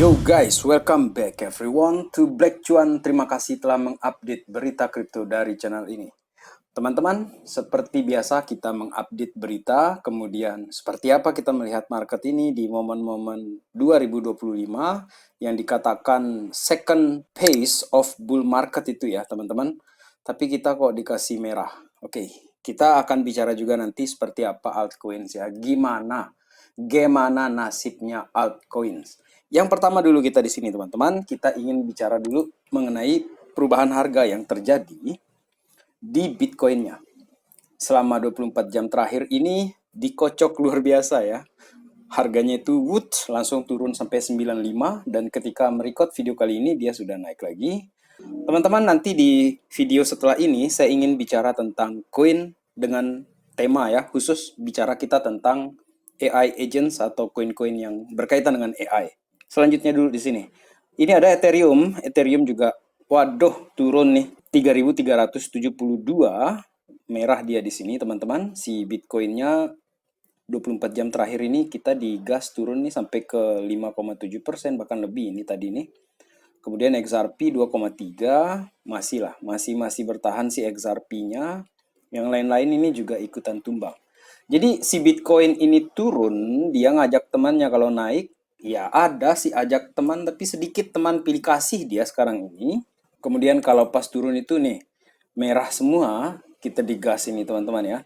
Yo guys, welcome back everyone to Black Cuan. Terima kasih telah mengupdate berita kripto dari channel ini. Teman-teman, seperti biasa kita mengupdate berita, kemudian seperti apa kita melihat market ini di momen-momen 2025 yang dikatakan second phase of bull market itu ya teman-teman. Tapi kita kok dikasih merah. Oke, kita akan bicara juga nanti seperti apa altcoins ya. Gimana nasibnya altcoins. Yang pertama dulu kita di sini teman-teman, kita ingin bicara dulu mengenai perubahan harga yang terjadi di Bitcoin-nya. Selama 24 jam terakhir ini dikocok luar biasa ya. Harganya itu langsung turun sampai 95 dan ketika merecord video kali ini dia sudah naik lagi. Teman-teman, nanti di video setelah ini saya ingin bicara tentang koin dengan tema ya, khusus bicara kita tentang AI agents atau koin-koin yang berkaitan dengan AI. Selanjutnya dulu di sini. Ini ada Ethereum. Ethereum juga waduh turun nih 3.372, merah dia di sini teman-teman. Si Bitcoin-nya 24 jam terakhir ini kita digas turun nih sampai ke 5,7%, bahkan lebih ini tadi nih. Kemudian XRP 2,3 masih bertahan si XRP-nya. Yang lain-lain ini juga ikutan tumbang. Jadi si Bitcoin ini turun, dia ngajak temannya kalau naik. Ya ada sih ajak teman, tapi sedikit teman pilih kasih dia sekarang ini. Kemudian kalau pas turun itu nih, merah semua, kita digas ini teman-teman ya.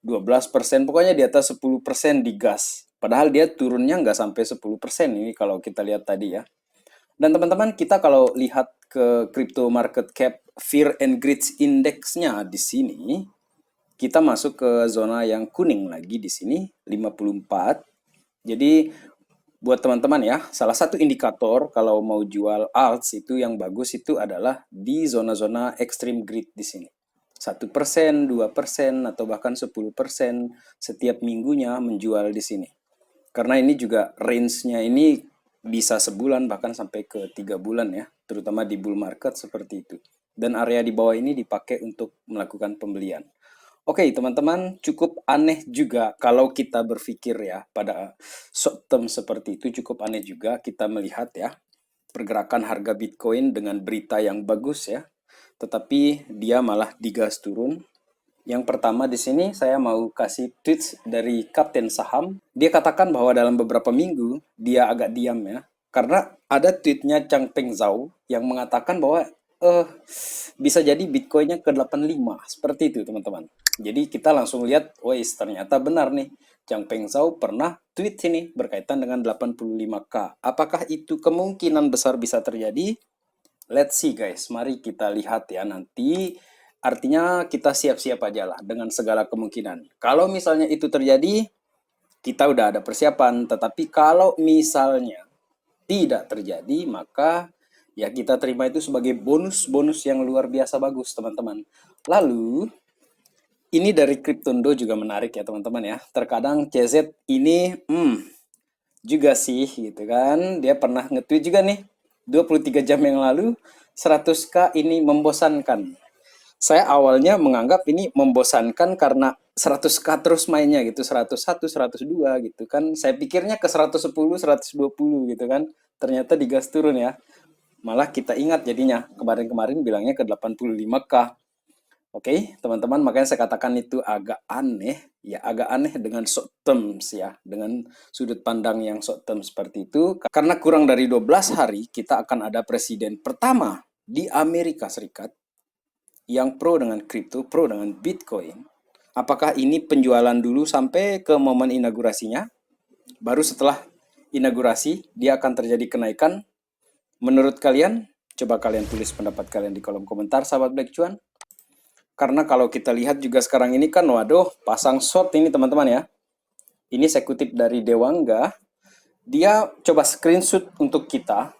12%, pokoknya di atas 10% digas. Padahal dia turunnya nggak sampai 10% ini kalau kita lihat tadi ya. Dan teman-teman, kita kalau lihat ke crypto market cap Fear and Greed Index-nya di sini, kita masuk ke zona yang kuning lagi di sini, 54. Jadi buat teman-teman ya, salah satu indikator kalau mau jual alts itu yang bagus itu adalah di zona-zona extreme greed di sini. 1%, 2%, atau bahkan 10% setiap minggunya menjual di sini. Karena ini juga range-nya ini bisa sebulan bahkan sampai ke 3 bulan ya, terutama di bull market seperti itu. Dan area di bawah ini dipakai untuk melakukan pembelian. Oke, teman-teman, cukup aneh juga kalau kita berpikir ya pada short term seperti itu, cukup aneh juga kita melihat ya pergerakan harga Bitcoin dengan berita yang bagus ya, tetapi dia malah digas turun. Yang pertama di sini saya mau kasih tweets dari Kapten Saham. Dia katakan bahwa dalam beberapa minggu dia agak diam ya, karena ada tweetnya Chang Peng Zhao yang mengatakan bahwa bisa jadi Bitcoinnya ke 85 seperti itu teman-teman. Jadi kita langsung lihat, wais ternyata benar nih. Chang Peng Zhao pernah tweet ini berkaitan dengan 85K. Apakah itu kemungkinan besar bisa terjadi? Let's see guys, mari kita lihat ya nanti. Artinya kita siap-siap aja lah dengan segala kemungkinan. Kalau misalnya itu terjadi, kita udah ada persiapan. Tetapi kalau misalnya tidak terjadi, maka ya kita terima itu sebagai bonus-bonus yang luar biasa bagus teman-teman. Lalu ini dari Cryptondo juga menarik ya teman-teman ya. Terkadang CZ ini juga sih gitu kan. Dia pernah nge-tweet juga nih 23 jam yang lalu, 100K ini membosankan. Saya awalnya menganggap ini membosankan karena 100K terus mainnya gitu, 101, 102 gitu kan. Saya pikirnya ke 110, 120 gitu kan. Ternyata digas turun ya. Malah kita ingat jadinya, kemarin-kemarin bilangnya ke 85K. Oke, teman-teman, makanya saya katakan itu agak aneh, ya agak aneh dengan short terms ya, dengan sudut pandang yang short term seperti itu. Karena kurang dari 12 hari kita akan ada presiden pertama di Amerika Serikat yang pro dengan kripto, pro dengan Bitcoin. Apakah ini penjualan dulu sampai ke momen inaugurasinya? Baru setelah inaugurasi dia akan terjadi kenaikan? Menurut kalian? Coba kalian tulis pendapat kalian di kolom komentar, sahabat Black Cuan. Karena kalau kita lihat juga sekarang ini kan, waduh, pasang short ini teman-teman ya. Ini saya kutip dari Dewangga. Dia coba screenshot untuk kita.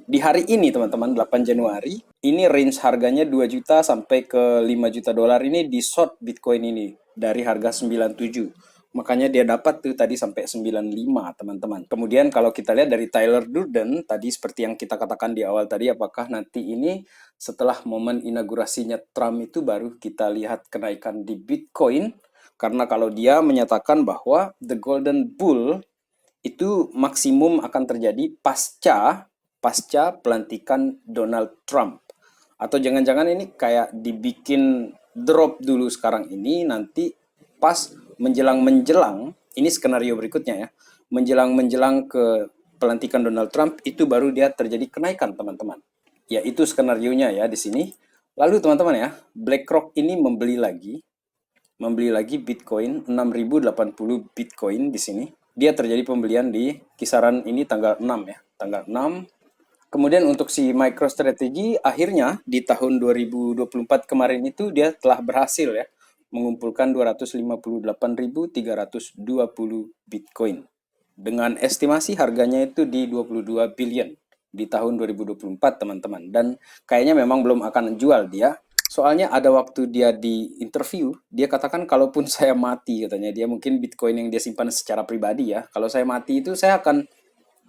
Di hari ini teman-teman, 8 Januari, ini range harganya 2 juta sampai ke 5 juta dolar ini di short Bitcoin ini. Dari harga 97. Makanya dia dapat tuh tadi sampai 95 teman-teman. Kemudian kalau kita lihat dari Tyler Durden, tadi seperti yang kita katakan di awal tadi, apakah nanti ini setelah momen inaugurasinya Trump itu baru kita lihat kenaikan di Bitcoin. Karena kalau dia menyatakan bahwa the golden bull itu maksimum akan terjadi pasca pasca pelantikan Donald Trump. Atau jangan-jangan ini kayak dibikin drop dulu sekarang ini, nanti pas menjelang-menjelang, ini skenario berikutnya ya, menjelang-menjelang ke pelantikan Donald Trump itu baru dia terjadi kenaikan, teman-teman. Ya, itu skenarionya ya di sini. Lalu teman-teman ya, BlackRock ini membeli lagi Bitcoin 6.080 Bitcoin di sini. Dia terjadi pembelian di kisaran ini tanggal 6 ya, tanggal 6. Kemudian untuk si MicroStrategy akhirnya di tahun 2024 kemarin itu dia telah berhasil ya mengumpulkan 258.320 Bitcoin dengan estimasi harganya itu di 22 billion di tahun 2024, teman-teman. Dan kayaknya memang belum akan jual dia. Soalnya ada waktu dia di interview, dia katakan kalaupun saya mati, katanya dia mungkin Bitcoin yang dia simpan secara pribadi ya. Kalau saya mati itu saya akan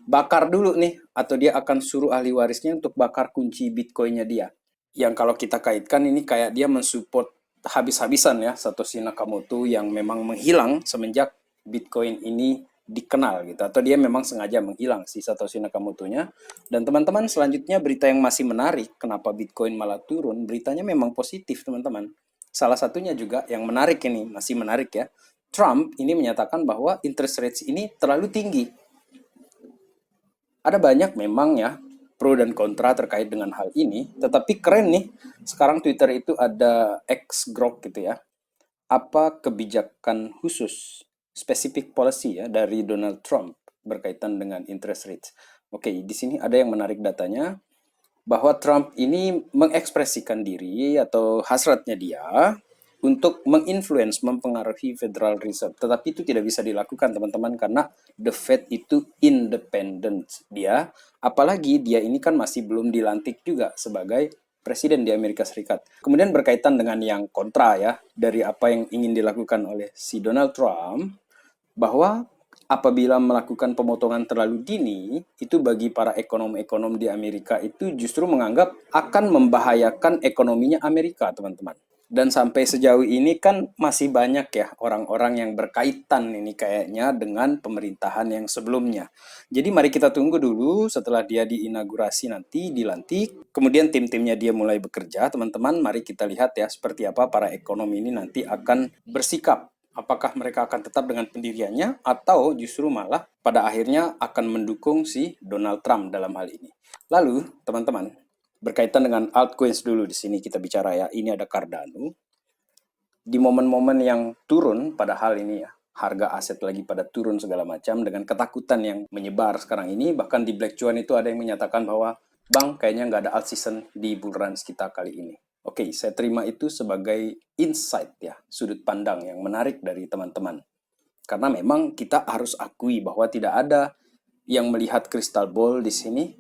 bakar dulu nih, atau dia akan suruh ahli warisnya untuk bakar kunci Bitcoinnya dia. Yang kalau kita kaitkan ini kayak dia mensupport habis-habisan ya Satoshi Nakamoto yang memang menghilang semenjak Bitcoin ini dikenal gitu, atau dia memang sengaja menghilang si Satoshi Nakamoto-nya. Dan teman-teman, selanjutnya berita yang masih menarik kenapa Bitcoin malah turun, beritanya memang positif teman-teman. Salah satunya juga yang menarik ini, masih menarik ya, Trump ini menyatakan bahwa interest rates ini terlalu tinggi. Ada banyak memang ya pro dan kontra terkait dengan hal ini, tetapi keren nih. Sekarang Twitter itu ada X Grok gitu ya. Apa kebijakan khusus, specific policy ya dari Donald Trump berkaitan dengan interest rates. Oke, di sini ada yang menarik datanya bahwa Trump ini mengekspresikan diri atau hasratnya dia untuk menginfluence, mempengaruhi Federal Reserve. Tetapi itu tidak bisa dilakukan, teman-teman, karena the Fed itu independent dia. Apalagi dia ini kan masih belum dilantik juga sebagai presiden di Amerika Serikat. Kemudian berkaitan dengan yang kontra ya, dari apa yang ingin dilakukan oleh si Donald Trump, bahwa apabila melakukan pemotongan terlalu dini, itu bagi para ekonom-ekonom di Amerika itu justru menganggap akan membahayakan ekonominya Amerika, teman-teman. Dan sampai sejauh ini kan masih banyak ya orang-orang yang berkaitan ini kayaknya dengan pemerintahan yang sebelumnya. Jadi mari kita tunggu dulu setelah dia diinaugurasi nanti, dilantik. Kemudian tim-timnya dia mulai bekerja, teman-teman. Mari kita lihat ya seperti apa para ekonom ini nanti akan bersikap. Apakah mereka akan tetap dengan pendiriannya atau justru malah pada akhirnya akan mendukung si Donald Trump dalam hal ini. Lalu, teman-teman, berkaitan dengan altcoins dulu di sini kita bicara ya. Ini ada Cardano. Di momen-momen yang turun, padahal ini ya, harga aset lagi pada turun segala macam dengan ketakutan yang menyebar sekarang ini. Bahkan di Black Swan itu ada yang menyatakan bahwa bang, kayaknya nggak ada alt season di bull runs kita kali ini. Oke, saya terima itu sebagai insight ya, sudut pandang yang menarik dari teman-teman. Karena memang kita harus akui bahwa tidak ada yang melihat crystal ball di sini.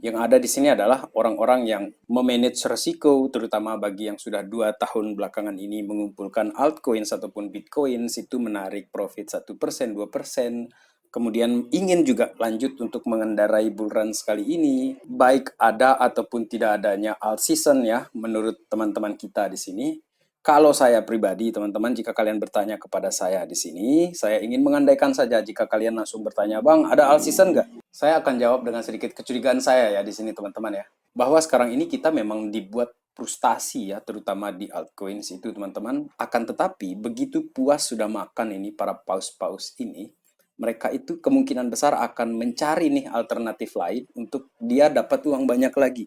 Yang ada di sini adalah orang-orang yang memanage resiko, terutama bagi yang sudah 2 tahun belakangan ini mengumpulkan altcoins ataupun bitcoins, itu menarik profit 1%, 2%, kemudian ingin juga lanjut untuk mengendarai bull run sekali ini, baik ada ataupun tidak adanya alt season ya, menurut teman-teman kita di sini. Kalau saya pribadi, teman-teman, jika kalian bertanya kepada saya di sini, saya ingin mengandaikan saja jika kalian langsung bertanya, Bang, ada all season nggak? Saya akan jawab dengan sedikit kecurigaan saya ya di sini, teman-teman ya. Bahwa sekarang ini kita memang dibuat frustasi ya, terutama di altcoins itu, teman-teman. Akan tetapi, begitu puas sudah makan ini para paus-paus ini, mereka itu kemungkinan besar akan mencari nih alternatif lain untuk dia dapat uang banyak lagi.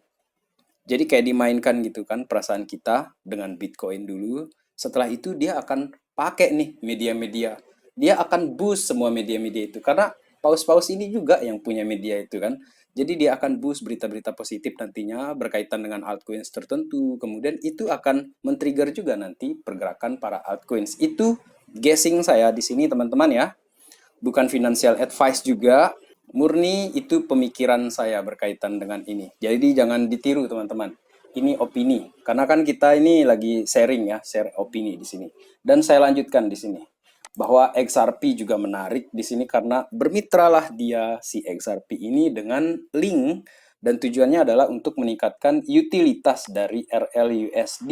Jadi kayak dimainkan gitu kan perasaan kita dengan Bitcoin dulu. Setelah itu dia akan pakai nih media-media. Dia akan boost semua media-media itu. Karena paus-paus ini juga yang punya media itu kan. Jadi dia akan boost berita-berita positif nantinya berkaitan dengan altcoins tertentu. Kemudian itu akan men-trigger juga nanti pergerakan para altcoins. Itu guessing saya di sini teman-teman ya. Bukan financial advice juga, murni itu pemikiran saya berkaitan dengan ini. Jadi jangan ditiru teman-teman. Ini opini, karena kan kita ini lagi sharing ya, share opini di sini. Dan saya lanjutkan di sini bahwa XRP juga menarik di sini karena bermitralah dia si XRP ini dengan link, dan tujuannya adalah untuk meningkatkan utilitas dari RLUSD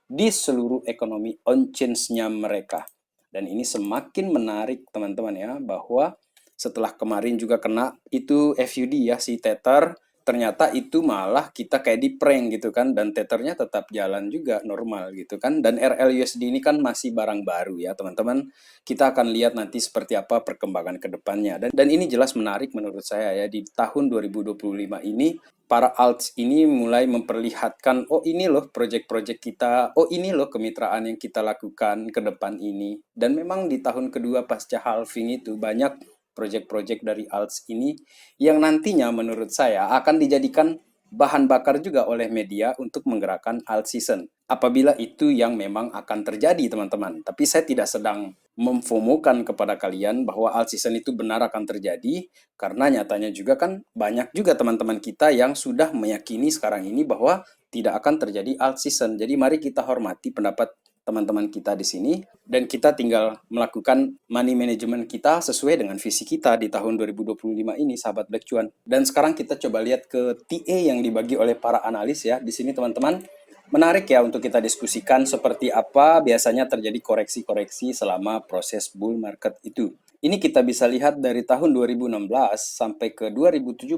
di seluruh ekonomi on-chain-nya mereka. Dan ini semakin menarik teman-teman ya, bahwa setelah kemarin juga kena itu FUD ya, si Tether. Ternyata itu malah kita kayak di prank gitu kan, dan Tethernya tetap jalan juga normal gitu kan. Dan RLUSD ini kan masih barang baru ya teman-teman. Kita akan lihat nanti seperti apa perkembangan ke depannya. Dan ini jelas menarik menurut saya ya, di tahun 2025 ini para alts ini mulai memperlihatkan, oh ini loh project-project kita, oh ini loh kemitraan yang kita lakukan ke depan ini. Dan memang di tahun kedua pasca halving itu banyak project-project dari alts ini yang nantinya menurut saya akan dijadikan bahan bakar juga oleh media untuk menggerakkan alt season. Apabila itu yang memang akan terjadi teman-teman. Tapi saya tidak sedang memfomokan kepada kalian bahwa alt season itu benar akan terjadi, karena nyatanya juga kan banyak juga teman-teman kita yang sudah meyakini sekarang ini bahwa tidak akan terjadi alt season. Jadi mari kita hormati pendapat teman-teman kita di sini, dan kita tinggal melakukan money management kita sesuai dengan visi kita di tahun 2025 ini, sahabat Black Cuan. Dan sekarang kita coba lihat ke TA yang dibagi oleh para analis ya. Di sini teman-teman, menarik ya untuk kita diskusikan seperti apa biasanya terjadi koreksi-koreksi selama proses bull market itu. Ini kita bisa lihat dari tahun 2016 sampai ke 2017-18,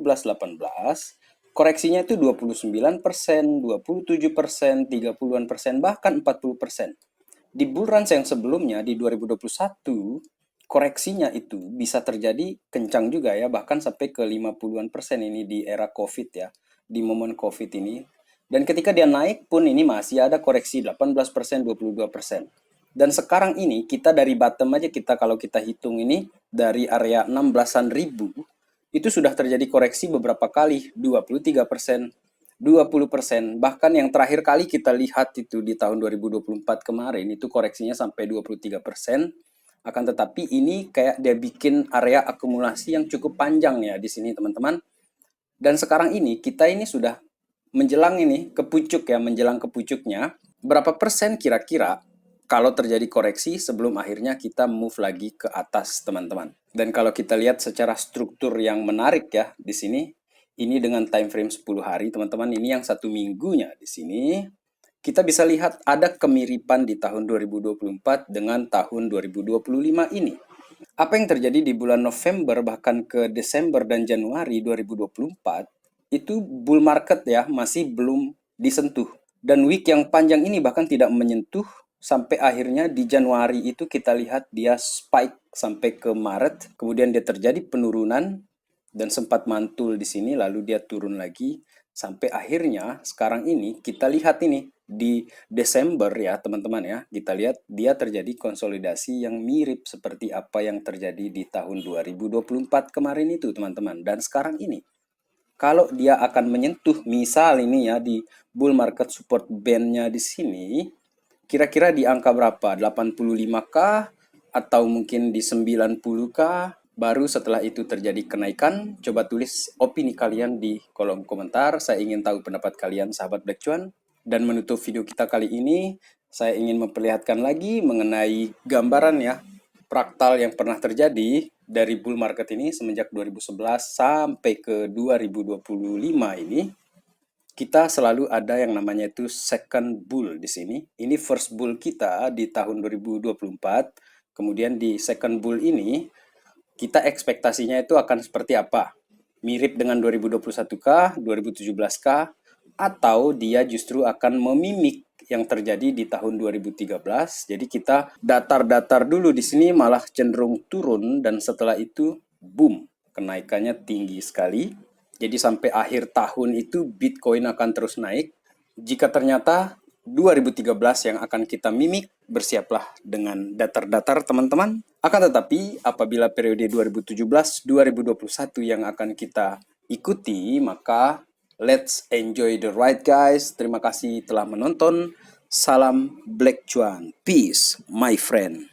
koreksinya itu 29%, 27%, 30-an persen, bahkan 40%. Di bull run yang sebelumnya di 2021, koreksinya itu bisa terjadi kencang juga ya, bahkan sampai ke 50-an persen ini di era COVID ya, di momen COVID ini. Dan ketika dia naik pun ini masih ada koreksi 18%, 22%. Dan sekarang ini kita dari bottom aja, kita kalau kita hitung ini dari area 16-an ribu, itu sudah terjadi koreksi beberapa kali, 23%, 20%, bahkan yang terakhir kali kita lihat itu di tahun 2024 kemarin, itu koreksinya sampai 23%. Akan tetapi ini kayak dia bikin area akumulasi yang cukup panjang ya di sini teman-teman. Dan sekarang ini kita ini sudah menjelang ini ke pucuk ya, menjelang ke pucuknya. Berapa persen kira-kira kalau terjadi koreksi sebelum akhirnya kita move lagi ke atas teman-teman. Dan kalau kita lihat secara struktur yang menarik ya di sini, ini dengan time frame 10 hari teman-teman, ini yang 1 minggunya di sini. Kita bisa lihat ada kemiripan di tahun 2024 dengan tahun 2025 ini. Apa yang terjadi di bulan November bahkan ke Desember dan Januari 2024, itu bull market ya masih belum disentuh. Dan week yang panjang ini bahkan tidak menyentuh sampai akhirnya di Januari itu kita lihat dia spike sampai ke Maret, kemudian dia terjadi penurunan dan sempat mantul di sini lalu dia turun lagi sampai akhirnya sekarang ini kita lihat ini di Desember ya teman-teman ya, kita lihat dia terjadi konsolidasi yang mirip seperti apa yang terjadi di tahun 2024 kemarin itu teman-teman. Dan sekarang ini kalau dia akan menyentuh misal ini ya di bull market support band-nya di sini, kira-kira di angka berapa? 85K atau mungkin di 90K? Baru setelah itu terjadi kenaikan, coba tulis opini kalian di kolom komentar. Saya ingin tahu pendapat kalian sahabat Black Cuan. Dan menutup video kita kali ini, saya ingin memperlihatkan lagi mengenai gambaran ya, fraktal yang pernah terjadi dari bull market ini semenjak 2011 sampai ke 2025 ini. Kita selalu ada yang namanya itu second bull di sini. Ini first bull kita di tahun 2024. Kemudian di second bull ini, kita ekspektasinya itu akan seperti apa? Mirip dengan 2021K, 2017K, atau dia justru akan memimik yang terjadi di tahun 2013. Jadi kita datar-datar dulu di sini malah cenderung turun dan setelah itu boom, kenaikannya tinggi sekali. Jadi sampai akhir tahun itu Bitcoin akan terus naik. Jika ternyata 2013 yang akan kita mimik, bersiaplah dengan datar-datar teman-teman. Akan tetapi apabila periode 2017-2021 yang akan kita ikuti, maka let's enjoy the ride guys. Terima kasih telah menonton. Salam Black Cuan. Peace my friend.